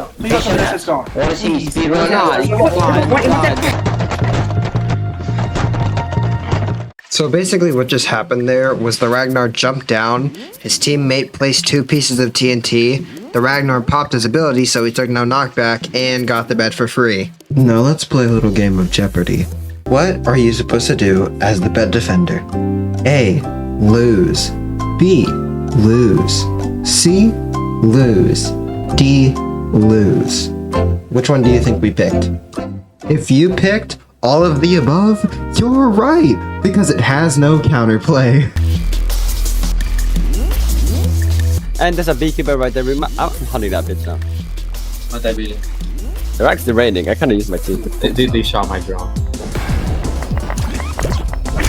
Please let this go. What is he speedrunning? So basically what just happened there was the Ragnar jumped down, his teammate placed 2 pieces of TNT, the Ragnar popped his ability so he took no knockback and got the bed for free. Now let's play a little game of Jeopardy. What are you supposed to do as the bed defender? A. Lose. B. Lose. C. Lose. D. Lose. Which one do you think we picked? If you picked all of the above, you're right, because it has no counterplay. And there's a beekeeper right there. I'm hunting that bitch now. Not that really. They're actually raining. I kind of use my team. They shot my drone.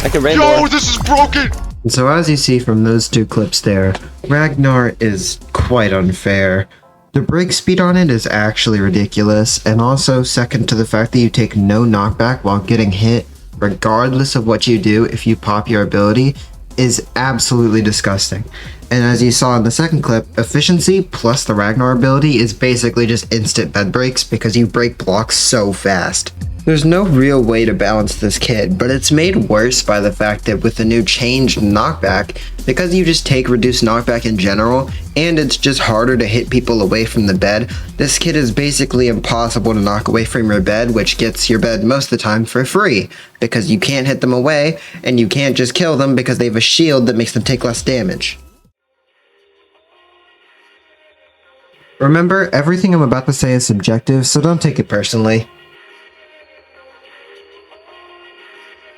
I can rain. Yo, this is broken! So as you see from those 2 clips there, Ragnar is quite unfair. The break speed on it is actually ridiculous, and also second to the fact that you take no knockback while getting hit, regardless of what you do if you pop your ability, is absolutely disgusting. And as you saw in the second clip, efficiency plus the Ragnar ability is basically just instant bed breaks because you break blocks so fast. There's no real way to balance this kit, but it's made worse by the fact that with the new changed knockback, because you just take reduced knockback in general, and it's just harder to hit people away from the bed, this kit is basically impossible to knock away from your bed, which gets your bed most of the time for free, because you can't hit them away, and you can't just kill them because they have a shield that makes them take less damage. Remember, everything I'm about to say is subjective, so don't take it personally.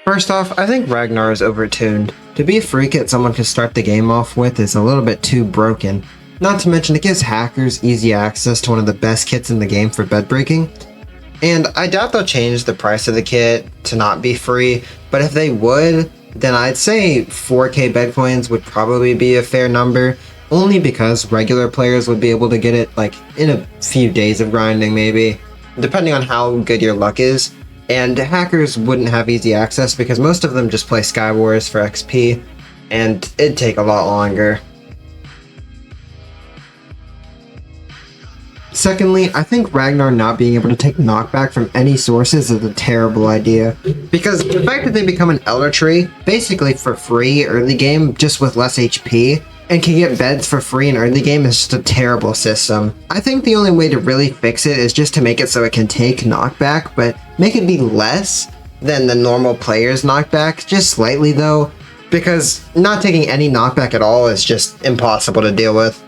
First off, I think Ragnar is overtuned. To be a free kit someone can start the game off with is a little bit too broken. Not to mention it gives hackers easy access to one of the best kits in the game for bed breaking. And I doubt they'll change the price of the kit to not be free, but if they would, then I'd say 4k bed coins would probably be a fair number, only because regular players would be able to get it like in a few days of grinding maybe, depending on how good your luck is. And hackers wouldn't have easy access because most of them just play Sky Wars for XP, and it'd take a lot longer. Secondly, I think Ragnar not being able to take knockback from any sources is a terrible idea, because the fact that they become an Elder Tree, basically for free early game, just with less HP, and can get beds for free in early game is just a terrible system. I think the only way to really fix it is just to make it so it can take knockback, but make it be less than the normal player's knockback, just slightly though, because not taking any knockback at all is just impossible to deal with.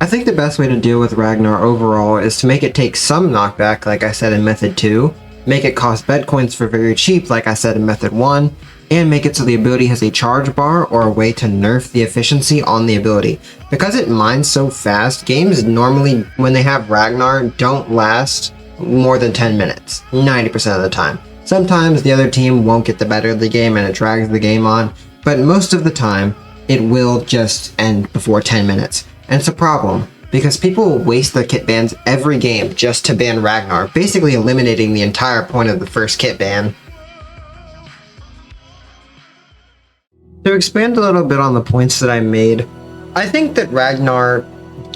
I think the best way to deal with Ragnar overall is to make it take some knockback, like I said in Method 2, make it cost bed coins for very cheap, like I said in Method 1, and make it so the ability has a charge bar or a way to nerf the efficiency on the ability. Because it mines so fast, games normally, when they have Ragnar, don't last more than 10 minutes, 90% of the time. Sometimes the other team won't get the better of the game and it drags the game on, but most of the time, it will just end before 10 minutes. And it's a problem, because people will waste their kit bans every game just to ban Ragnar, basically eliminating the entire point of the first kit ban. To expand a little bit on the points that I made, I think that Ragnar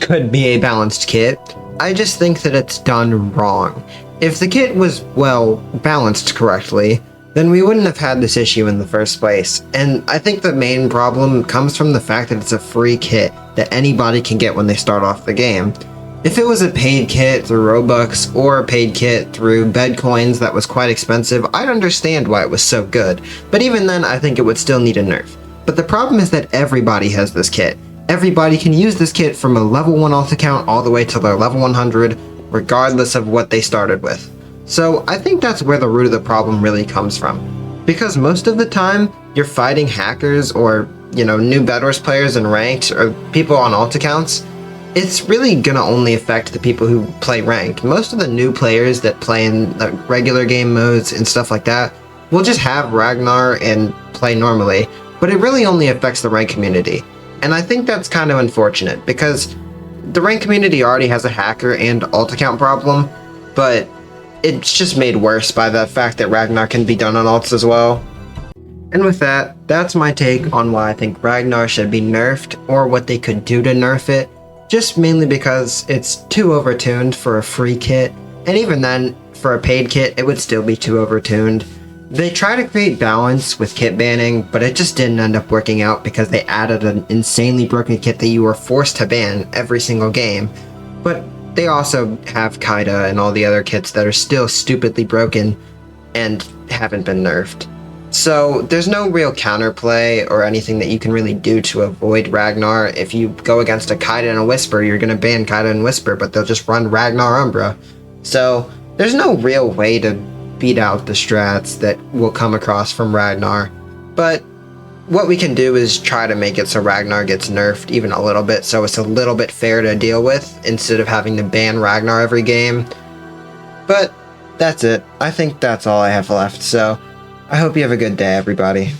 could be a balanced kit. I just think that it's done wrong. If the kit was, well, balanced correctly, then we wouldn't have had this issue in the first place. And I think the main problem comes from the fact that it's a free kit that anybody can get when they start off the game. If it was a paid kit through Robux or a paid kit through bed coins that was quite expensive, I'd understand why it was so good. But even then, I think it would still need a nerf. But the problem is that everybody has this kit. Everybody can use this kit from a level 1 alt account all the way to their level 100, regardless of what they started with. So I think that's where the root of the problem really comes from. Because most of the time, you're fighting hackers or, new Bed Wars players in ranked or people on alt accounts, it's really gonna only affect the people who play ranked. Most of the new players that play in regular game modes and stuff like that will just have Ragnar and play normally, but it really only affects the ranked community. And I think that's kind of unfortunate, because the ranked community already has a hacker and alt account problem, but it's just made worse by the fact that Ragnar can be done on alts as well. And with that, that's my take on why I think Ragnar should be nerfed, or what they could do to nerf it. just mainly because it's too overtuned for a free kit, and even then, for a paid kit, it would still be too overtuned. They try to create balance with kit banning, but it just didn't end up working out because they added an insanely broken kit that you were forced to ban every single game. But they also have Kaida and all the other kits that are still stupidly broken and haven't been nerfed. So there's no real counterplay or anything that you can really do to avoid Ragnar. If you go against a Kaida and a Whisper, you're going to ban Kaida and Whisper, but they'll just run Ragnar Umbra. So there's no real way to beat out the strats that will come across from Ragnar. But what we can do is try to make it so Ragnar gets nerfed even a little bit, so it's a little bit fair to deal with instead of having to ban Ragnar every game. But that's it. I think that's all I have left, so I hope you have a good day, everybody.